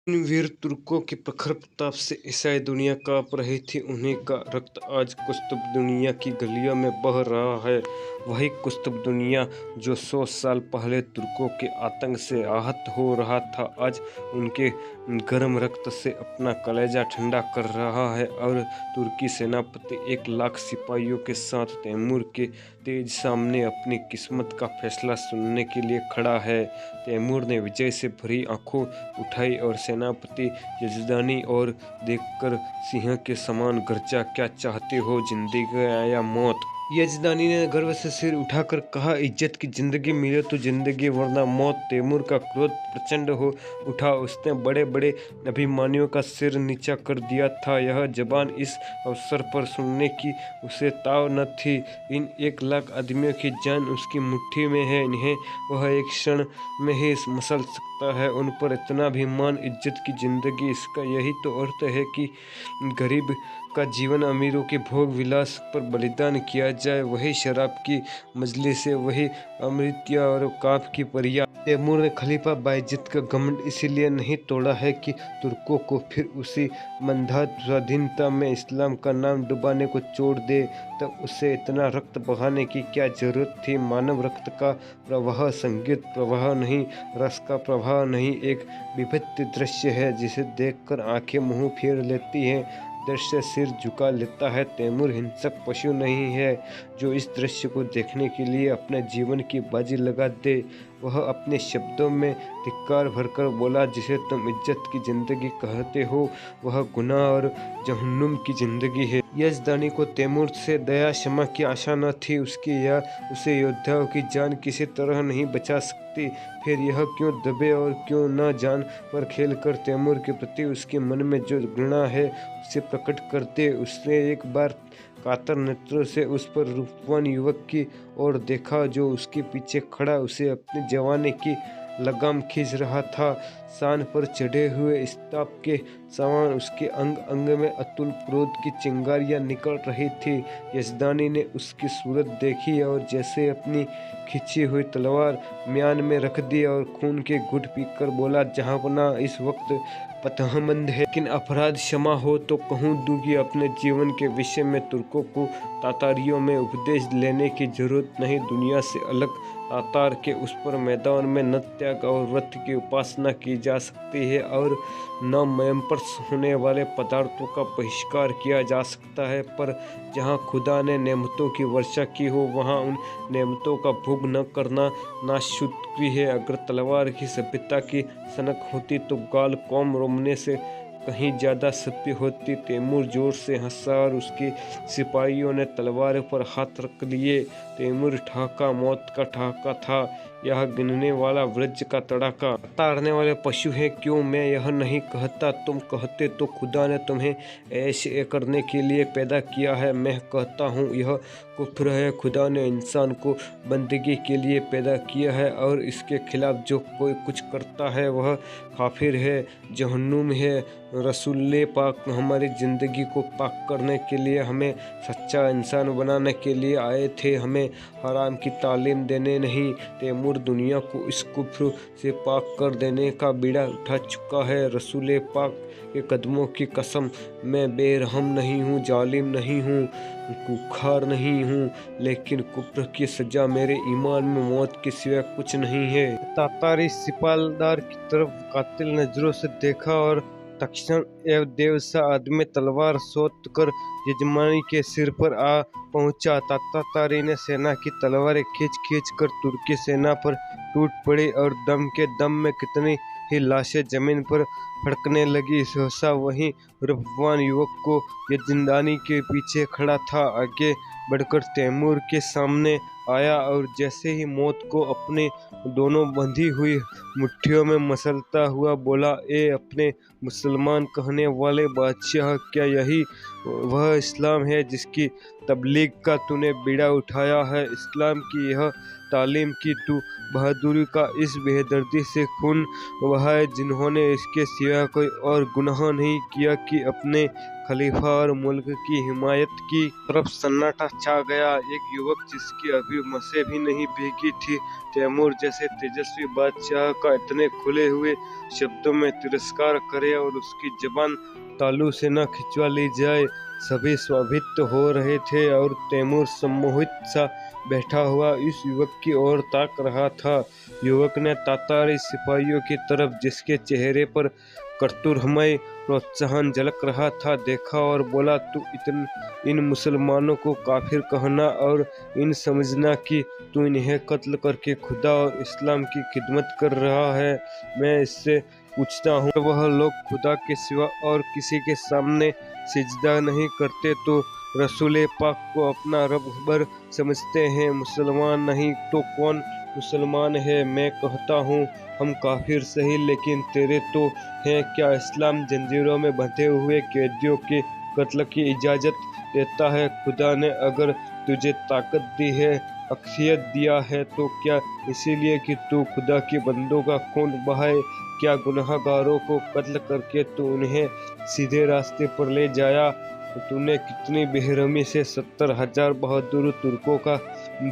इन वीर तुर्कों के प्रखर प्रताप से ईसाई दुनिया कांप रही थी। उन्हीं का रक्त आज कुस्तुबदिया की गलियों में बह रहा है। वही कुस्तुबदिया जो 100 साल पहले तुर्कों के आतंक से आहत हो रहा था, आज उनके गर्म रक्त से अपना कलेजा ठंडा कर रहा है और तुर्की सेनापति 1 लाख सिपाहियों के साथ तैमूर के तेज सामने अपनी किस्मत का फैसला सुनने के लिए खड़ा है। तैमूर ने विजय से भरी आंखों उठाई और सेनापति यजदानी और देखकर सिंह के समान गर्जा, क्या चाहते हो, जिंदगी या मौत? यजदानी ने गर्व से सिर उठाकर कहा, इज्जत की जिंदगी मिले तो जिंदगी वरना मौत। तैमूर का क्रोध प्रचंड हो उठा। उसने बड़े बड़े अभिमानियों का सिर नीचा कर दिया था। यह जबान इस अवसर पर सुनने की उसे ताव न थी। इन 1 लाख आदमियों की जान उसकी मुट्ठी में है। इन्हें वह एक क्षण में ही मसल सकता है। उन पर इतना अभिमान, इज्जत की जिंदगी, इसका यही तो अर्थ है कि गरीब का जीवन अमीरों के भोग विलास पर बलिदान किया जाए। वही शराब की मजलिसें, वही अमृतिया और काफ की परियां। तैमूर ने खलीफा बायजीद का घमंड इसीलिए नहीं तोड़ा है कि तुर्कों को फिर उसी मंदहार स्वाधीनता में इस्लाम का नाम डुबाने को छोड़ दे। तब उसे इतना रक्त बहाने की क्या जरूरत थी? मानव रक्त का प्रवाह संगीत प्रवाह नहीं, रस का प्रवाह नहीं, एक विभत्स दृश्य है जिसे देखकर आंखें मुंह फेर लेती हैं, दृश्य सिर झुका लेता है। तैमूर हिंसक पशु नहीं है जो इस दृश्य को देखने के लिए अपने जीवन की बाजी लगा दे। वह अपने शब्दों में धिक्कार भरकर बोला, जिसे तुम इज्जत की जिंदगी कहते हो वह गुनाह और जहन्नुम की जिंदगी है। यजदानी को तैमूर से दया क्षमा की आशा न थी। उसकी या उसे योद्धाओं की जान किसी तरह नहीं बचा सकती। फिर यह क्यों दबे और क्यों न जान पर खेल कर तैमूर के प्रति उसके मन में जो घृणा है उसे प्रकट कर दे। उसने एक बार कातर नेत्रों से उस पर रूपवान युवक की ओर देखा जो उसके पीछे खड़ा उसे अपनी जवानी की लगाम खींच रहा था। शान पर चढ़े हुए स्ताप के समान उसके अंग अंग में अतुल क्रोध की चिंगारियां निकल रही थी। यजदानी ने उसकी सूरत देखी और जैसे अपनी खींची हुई तलवार म्यान में रख दी और खून के घुट पीकर बोला, जहांपना इस वक्त पतहमंद है, लेकिन अपराध क्षमा हो तो कहूँ दूंगी। अपने जीवन के विषय में तुर्कों को तातारियों में उपदेश लेने की जरूरत नहीं। दुनिया से अलग तातार के उस पर मैदान में न त्याग और व्रत की उपासना की जा सकती है और न मयंपर्श होने वाले पदार्थों का बहिष्कार किया जा सकता है। पर जहाँ खुदा ने नेमतों की वर्षा की हो वहाँ उन नेमतों का भोग न करना नाशुक्री है। अगर तलवार की सभ्यता की सनक होती तो गाल कौम रोमने से कहीं ज्यादा सभ्य होती। तैमूर जोर से हंसा और उसके सिपाहियों ने तलवार पर हाथ रख लिए। तैमूर ठहाका मौत का ठहाका था, यह गिनने वाला वज्र का तड़ाका। ताड़ने वाले पशु है, क्यों मैं यह नहीं कहता? तुम कहते तो खुदा ने तुम्हें ऐसे करने के लिए पैदा किया है। मैं कहता हूँ यह कुफ्र है। खुदा ने इंसान को बंदगी के लिए पैदा किया है और इसके खिलाफ जो कोई कुछ करता है वह काफिर है, जहन्नुम है। रसूल पाक हमारी ज़िंदगी को पाक करने के लिए, हमें सच्चा इंसान बनाने के लिए आए थे, हमें हराम की तालीम देने नहीं। तैमूर दुनिया को इस कुफ्र से पाक कर देने का बीड़ा उठा चुका है। रसूल पाक के कदमों की कसम, मैं बेरहम नहीं हूँ, जालिम नहीं हूँ, कुखार नहीं हूँ, लेकिन कुफ्र की सजा मेरे ईमान में मौत के सिवा कुछ नहीं है। तातारी सिपालदार की तरफ कातिल नजरों से देखा और तक्षण एवं देवसा आदमी तलवार सोत कर यजमानी के सिर पर आ पहुंचा। तातारी ने सेना की तलवारें खींच खींच कर तुर्की सेना पर टूट पड़ी और दम के दम में कितनी ही लाशें जमीन पर फड़कने लगी। सहसा वहीं रूपवान युवक को यजदानी के पीछे खड़ा था आगे बढ़कर तैमूर के सामने आया और जैसे ही मौत को अपने दोनों बंधी हुई मुट्ठियों में मसलता हुआ बोला, ए अपने मुसलमान कहने वाले बादशाह, क्या यही वह इस्लाम है जिसकी तबलीग का तूने बीड़ा उठाया है? इस्लाम की यह तालीम की तू बहादुरी का इस बेदर्दी से खून बहाए जिन्होंने इसके सिवा कोई और गुनाह नहीं किया कि अपने खलीफा और मुल्क की हिमायत की तरफ सन्नाटा छा गया। एक युवक जिसकी भी मसे भी नहीं भीगी थी। तैमूर जैसे तेजस्वी बादशाह का इतने खुले हुए शब्दों में तिरस्कार करे और उसकी जबान तालू से न खिंचवा ली जाए। सभी स्वाभित हो रहे थे और तैमूर सम्मोहित सा बैठा हुआ इस युवक की ओर ताक रहा था। युवक ने तातारी सिपाहियों की तरफ, जिसके चेहरे पर कर्तूरमय प्रोत्साहन झलक रहा था, देखा और बोला, तू इन मुसलमानों को काफिर कहना और इन समझना कि तू इन्हें कत्ल करके खुदा और इस्लाम की खिदमत कर रहा है। मैं इससे पूछता हूँ, वह लोग खुदा के सिवा और किसी के सामने सिजदा नहीं करते तो रसूल पाक को अपना रबबर समझते हैं। मुसलमान नहीं तो कौन मुसलमान है? मैं कहता हूँ हम काफिर सही, लेकिन तेरे तो हैं क्या? इस्लाम जंजीरों में बंधे हुए कैदियों के कत्ल की इजाजत देता है। खुदा ने अगर तुझे ताकत दी है, अक्सियत दिया है, तो क्या इसीलिए कि तू खुदा के बंदों का खून बहाए? क्या गुनहगारों को कत्ल करके तू उन्हें सीधे रास्ते पर ले जाया? तूने कितनी बेरहमी से 70,000 बहादुर तुर्कों का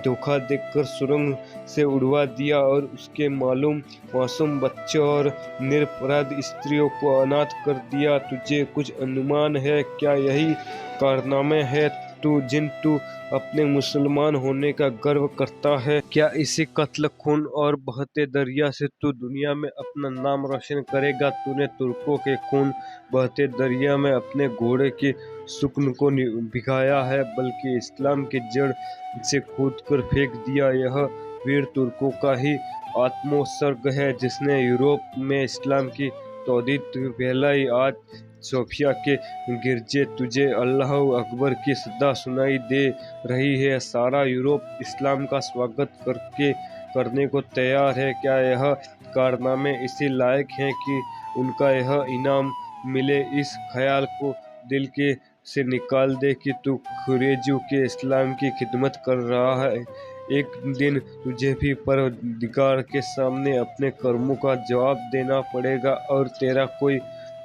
धोखा देकर सुरंग से उड़वा दिया और उसके मासूम बच्चों और निरपराध स्त्रियों को अनाथ कर दिया। तुझे कुछ अनुमान है क्या यही कारनामे है तू अपने मुसलमान होने का गर्व करता है? क्या इसी कत्ल, खून और बहते दरिया से तू दुनिया में अपना नाम रोशन करेगा? तूने तुर्कों के खून बहते दरिया में अपने घोड़े की सुकन को भिगाया है, बल्कि इस्लाम की जड़ से खोद कर फेंक दिया। यह वीर तुर्कों का ही आत्मोत्सर्ग है, जिसने यूरोप में इस्लाम की तौहीद फैलाई। आज सोफिया के गिरजे तुझे अल्लाह अकबर की सदा सुनाई दे रही है। सारा यूरोप इस्लाम का स्वागत करने को तैयार है। क्या यह कारनामे इसी लायक हैं कि उनका यह इनाम मिले? इस ख्याल को दिल के से निकाल दे कि तू खुरेजू के इस्लाम की खिदमत कर रहा है। एक दिन तुझे भी परवरदिगार के सामने अपने कर्मों का जवाब देना पड़ेगा और तेरा कोई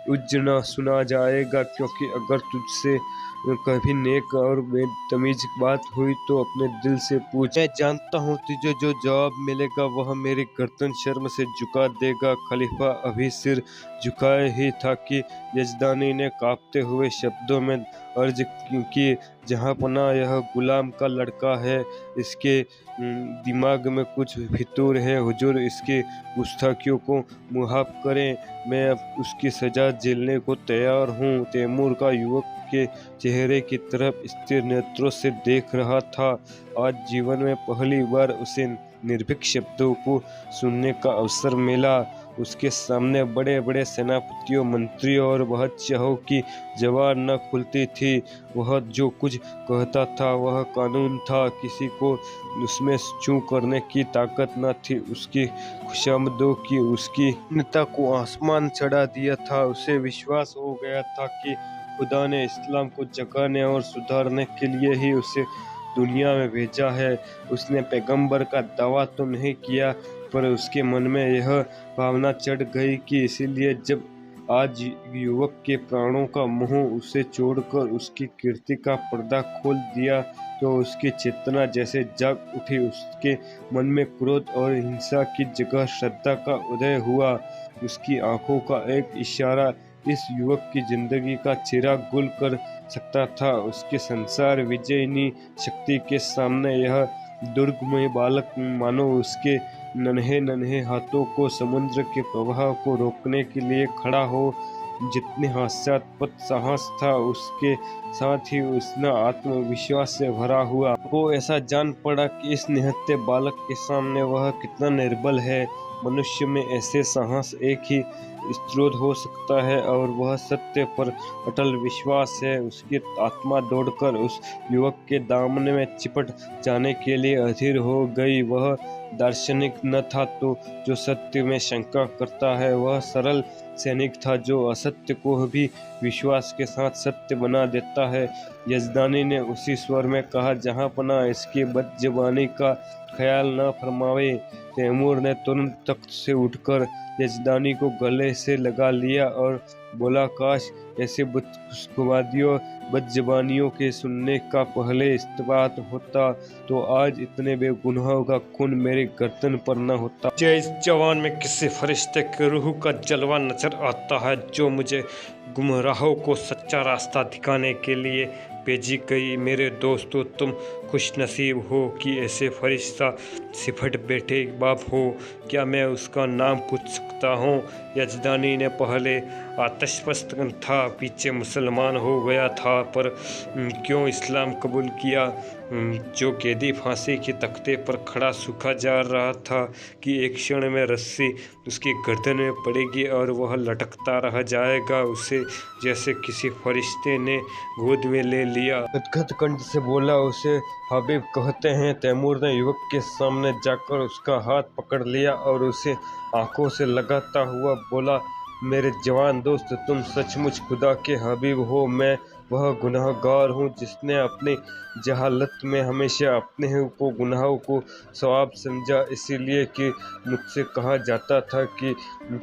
उज्र न सुना जाएगा, क्योंकि अगर तुझसे कभी नेक और बेतमीज बात हुई तो अपने दिल से पूछ। मैं जानता हूँ तुझे जो जवाब मिलेगा वह मेरी गर्दन शर्म से झुका देगा। खलीफा अभी सिर झुकाए ही था कि यजदानी ने कांपते हुए शब्दों में अर्ज की, जहाँ पना यह गुलाम का लड़का है, इसके दिमाग में कुछ फितूर है। हुजूर इसकी गुस्ताखियों को मुआफ करें, मैं अब उसकी सजा झेलने को तैयार हूँ। तैमूर का युवक के चेहरे की तरफ स्थिर नेत्रों से देख रहा था। आज जीवन में पहली बार उसे निर्भीक शब्दों को सुनने का अवसर मिला। उसके सामने बड़े बड़े सेनापतियों, मंत्रियों और बादशाहों की जबान न खुलती थी। वह जो कुछ कहता था वह कानून था, किसी को उसमें छू करने की ताकत न थी। उसकी खुशामदों की उसकी नेता को आसमान चढ़ा दिया था। उसे विश्वास हो गया था कि खुदा ने इस्लाम को जगाने और सुधारने के लिए ही उसे दुनिया में भेजा है। उसने पैगंबर का दावा तो नहीं किया, पर उसके मन में यह भावना चढ़ गई कि इसीलिए जब आज युवक के प्राणों का मोह उसे छोड़कर उसकी कीर्ति का पर्दा खोल दिया तो उसकी चेतना जैसे जाग उठी। उसके मन में क्रोध और हिंसा की जगह श्रद्धा का उदय हुआ। उसकी आंखों का एक इशारा इस युवक की जिंदगी का चिराग गुल कर सकता था। उसके संसार विजयनी शक्ति के सामने यह दुर्गमय बालक मानो उसके नन्हे नन्हे हाथों को समुद्र के प्रवाह को रोकने के लिए खड़ा हो। जितने हास्यास्पद साहस था, उसके साथ ही उसका आत्मविश्वास से भरा हुआ। वो ऐसा जान पड़ा कि इस निहत्थे बालक के सामने वह कितना निर्बल है। मनुष्य में ऐसे साहस एक ही स्रोत हो सकता है और वह सत्य पर अटल विश्वास है। उसकी आत्मा दौड़कर उस युवक के दामन में चिपट जाने के लिए अधीर हो गई। वह दार्शनिक न था तो जो सत्य में शंका करता है, वह सरल सैनिक था जो असत्य को भी विश्वास के साथ सत्य बना देता है। यजदानी ने उसी स्वर में कहा, जहाँ पना इसकी बदजबानी का ख्याल न फरमावे। तैमूर ने तुरंत तख्त से उठकर यजदानी को गले से लगा लिया और बोला, काश ऐसे बदखुशगवादियों बदजबानियों के सुनने का पहले इस्तेबात होता तो आज इतने बेगुनाहों का खून मेरे गर्दन पर न होता। मुझे इस जवान में किसी फरिश्ते के रूह का जलवा नजर आता है जो मुझे गुमराहों को सच्चा रास्ता दिखाने के लिए भेजी गई। मेरे दोस्तों, तुम खुशनसीब हो कि ऐसे फरिश्ता सिफट बैठे बाप हो। क्या मैं उसका नाम पूछ सकता हूँ? यजदानी ने पहले आतशपस्त था, पीछे मुसलमान हो गया था, पर क्यों इस्लाम कबूल किया? जो कैदी फांसी के तख्ते पर खड़ा सूखा जा रहा था कि एक क्षण में रस्सी उसकी गर्दन में पड़ेगी और वह लटकता रह जाएगा, उसे जैसे किसी फरिश्ते ने गोद में ले लिया। गदगद कंठ से बोला, उसे हबीब कहते हैं। तैमूर ने युवक के सामने जाकर उसका हाथ पकड़ लिया और उसे आंखों से लगाता हुआ बोला, मेरे जवान दोस्त, तुम सचमुच खुदा के हबीब हो। मैं वह गुनहगार हूँ जिसने अपनी जहालत में हमेशा अपने को गुनाहों को सवाब समझा, इसीलिए कि मुझसे कहा जाता था कि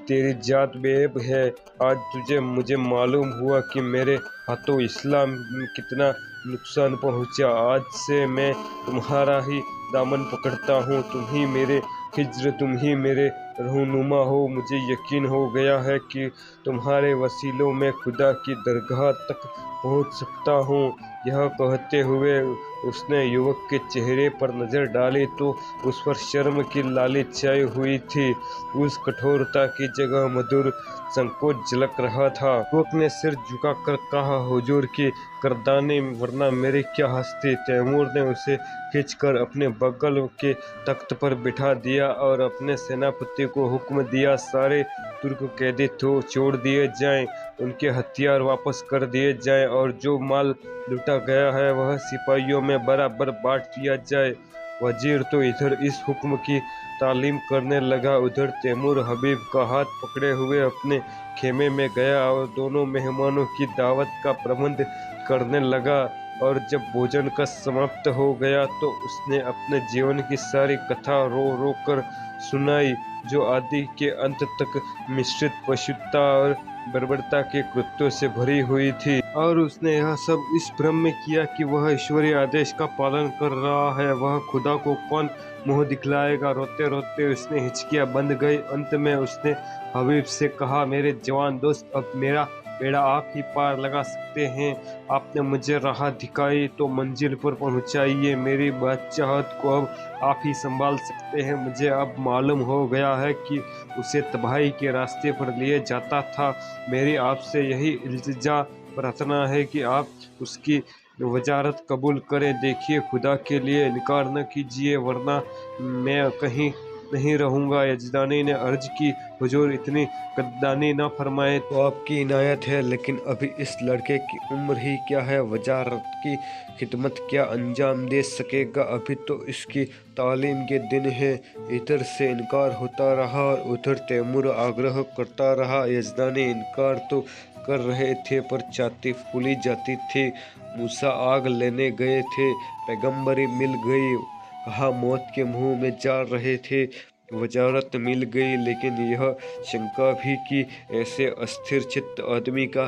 तेरी जात बेऐब है। आज मुझे मालूम हुआ कि मेरे हाथों इस्लाम में कितना नुकसान पहुँचा। आज से मैं तुम्हारा ही दामन पकड़ता हूँ। तुम ही मेरे हिज्र, तुम ही मेरे रहनुमा हो। मुझे यकीन हो गया है कि तुम्हारे वसीलों में खुदा की दरगाह तक पहुँच सकता हूँ। यह कहते हुए उसने युवक के चेहरे पर नजर डाली तो उस पर शर्म की लाली छाई हुई थी। उस कठोरता की जगह मधुर संकोच झलक रहा था। युवक ने सिर झुकाकर कहा, हुजूर की गर्दानी, वरना मेरी क्या हस्ती। तैमूर ने उसे खींचकर अपने बगल के तख्त पर बिठा दिया और अपने सेनापति को हुक्म दिया, सारे तुर्क कैदी छोड़ दिए जाएं, उनके हथियार वापस कर दिए जाएं और जो माल लूटा गया है वह सिपाहियों में बराबर बांट दिया जाए। वजीर तो इधर इस हुक्म की तालीम करने लगा, उधर तैमूर हबीब का हाथ पकड़े हुए अपने खेमे में गया और दोनों मेहमानों की दावत का प्रबंध करने लगा। और जब भोजन का समाप्त हो गया तो उसने अपने जीवन की सारी कथा रो रो कर सुनाई, जो आदि के अंत तक मिश्रित पशुता और बर्बरता के कृत्यों से भरी हुई थी। और उसने यह सब इस भ्रम में किया कि वह ईश्वरीय आदेश का पालन कर रहा है, वह खुदा को कौन मुंह दिखलाएगा। रोते रोते उसने हिचकियां बंद गई। अंत में उसने हबीब से कहा, मेरे जवान दोस्त, अब मेरा बेड़ा आप ही पार लगा सकते हैं। आपने मुझे राह दिखाई तो मंजिल पर पहुंचाइए। मेरी बादशाहत को अब आप ही संभाल सकते हैं। मुझे अब मालूम हो गया है कि उसे तबाही के रास्ते पर लिए जाता था। मेरी आपसे यही इल्तिजा प्रार्थना है कि आप उसकी वजारत कबूल करें। देखिए, खुदा के लिए इनकार न कीजिए, वरना मैं कहीं नहीं रहूँगा। यजदानी ने अर्ज की, हुजूर इतनी कद्दानी न फरमाए तो आपकी इनायत है, लेकिन अभी इस लड़के की उम्र ही क्या है? वजारत की खिदमत क्या अंजाम दे सकेगा? अभी तो इसकी तालीम के दिन है। इधर से इनकार होता रहा और उधर तैमूर आग्रह करता रहा। यजदानी इनकार तो कर रहे थे पर छाती फूली जाती थी। मूसा आग लेने गए थे, पैगंबरी मिल गई, कहा मौत के मुंह में जा रहे थे, वजारत मिल गई, लेकिन यह शंका भी कि ऐसे अस्थिर चित्त आदमी का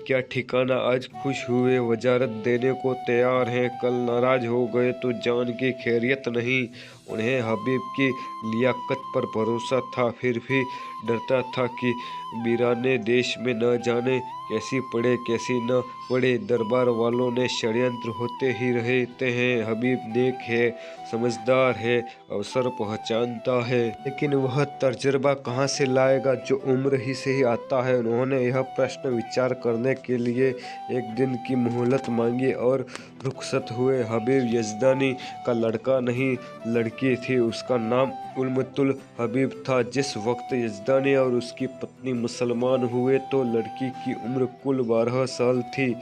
क्या ठिकाना। आज खुश हुए वजारत देने को तैयार हैं, कल नाराज हो गए तो जान की खैरियत नहीं। उन्हें हबीब की लियाकत पर भरोसा था, फिर भी डरता था कि वीराने देश में न जाने कैसी पड़े कैसी न पड़े। दरबार वालों ने षड्यंत्र होते ही रहते हैं। हबीब नेक है, समझदार है, अवसर पहचानता है, लेकिन वह तजर्बा कहाँ से लाएगा जो उम्र ही से ही आता है। उन्होंने यह प्रश्न विचार करने के लिए एक दिन की मोहलत मांगी और रुखसत हुए। हबीब यजदानी का लड़का नहीं, लड़की थी। उसका नाम उम्मतुल हबीब था। जिस वक्त यजदानी और उसकी पत्नी मुसलमान हुए तो लड़की की उम्र कुल 12 साल थी,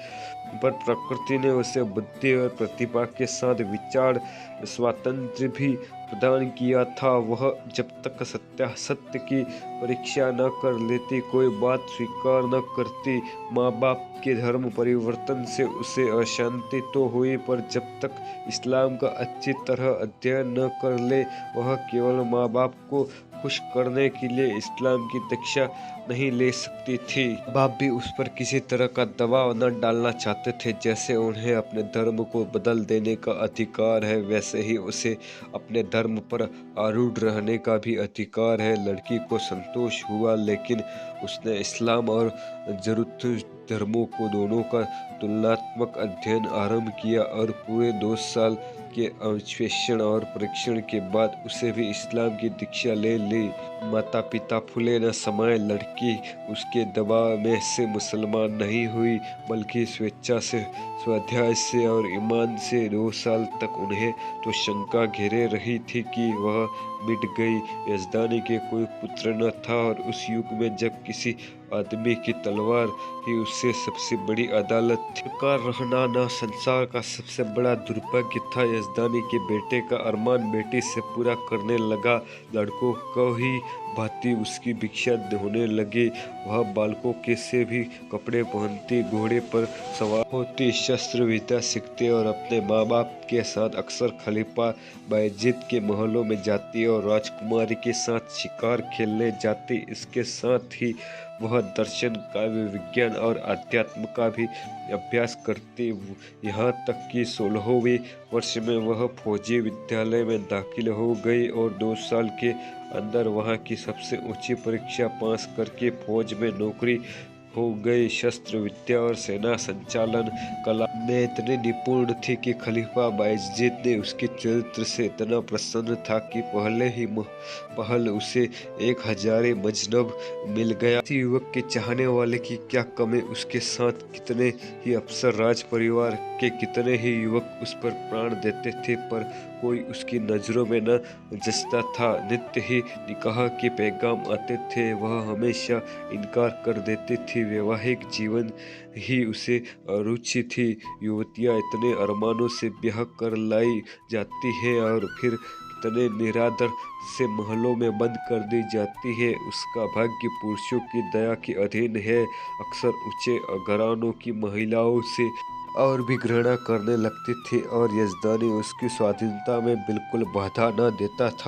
पर प्रकृति ने उसे बुद्धि और प्रतिभा के साथ विचार स्वातंत्र्य भी प्रदान किया था। वह जब तक सत्य की परीक्षा न कर लेती, कोई बात स्वीकार न करती। माँ बाप के धर्म परिवर्तन से उसे अशांति तो हुई, पर जब तक इस्लाम का अच्छी तरह अध्ययन न कर ले, वह केवल माँ बाप को खुश करने के लिए इस्लाम की दीक्षा नहीं ले सकती थी। बाप भी उस पर किसी तरह का दबाव न डालना चाहते थे। जैसे उन्हें अपने धर्म को बदल देने का अधिकार है, वैसे ही उसे अपने धर्म पर आरूढ़ रहने का भी अधिकार है। लड़की को संतोष हुआ, लेकिन उसने इस्लाम और ज़रूरत धर्मों को दोनों का तुलनात्मक अध्ययन आरंभ किया और पूरे 2 साल के अन्वेषण और परीक्षण के बाद उसे भी इस्लाम की दीक्षा ले ली। माता पिता फूले न समाये। लड़की उसके दबाव में से मुसलमान नहीं हुई, बल्कि स्वेच्छा से, स्वाध्याय से और ईमान से। 2 साल तक उन्हें तो शंका घेरे रही थी कि वह मिट गई। यजदानी के कोई पुत्र न था, और उस युग में जब किसी आदमी की तलवार ही उससे सबसे बड़ी अदालत थी। का रहना न संसार का सबसे बड़ा दुर्भाग्य था। यजदानी के बेटे का अरमान बेटी से पूरा करने लगा। लड़कों को ही भांति उसकी भिक्षा होने लगी। वह बालकों के से भी कपड़े पहनती, घोड़े पर सवार होती, शस्त्र विद्या सीखती और अपने माँ बाप के साथ अक्सर खलीफा बायजीद के महलों में जाती और राजकुमारी के साथ शिकार खेलने जाती। इसके साथ ही वह दर्शन, काव्य, विज्ञान और अध्यात्म का भी अभ्यास करती। यहाँ तक कि 16वें वर्ष में वह फौजी विद्यालय में दाखिल हो गई और 2 साल के अंदर वहाँ की सबसे ऊंची परीक्षा पास करके फौज में नौकरी हो गई। शस्त्र विद्या और सेना संचालन कला में इतनी निपुण थी कि खलीफा बायजीद ने उसके चरित्र से इतना प्रसन्न था कि पहल उसे 1000 मजनब मिल गया। इस युवक के चाहने वाले की क्या कमी। उसके साथ कितने ही अफसर, राज परिवार के कितने ही युवक उस पर प्राण देते थे, पर कोई उसकी नजरों में न जचता था। नित्य ही निकाह के पैगाम आते थे, वह हमेशा इनकार कर देती थी। वैवाहिक जीवन ही उसे अरुचि थी। युवतियाँ इतने अरमानों से ब्याह कर लाई जाती हैं और फिर कितने निरादर से महलों में बंद कर दी जाती है। उसका भाग्य पुरुषों की दया के अधीन है। अक्सर ऊंचे घरानों की महिलाओं से और भी घृणा करने लगती थी, और यजदानी उसकी स्वाधीनता में बिल्कुल बाधा न देता था।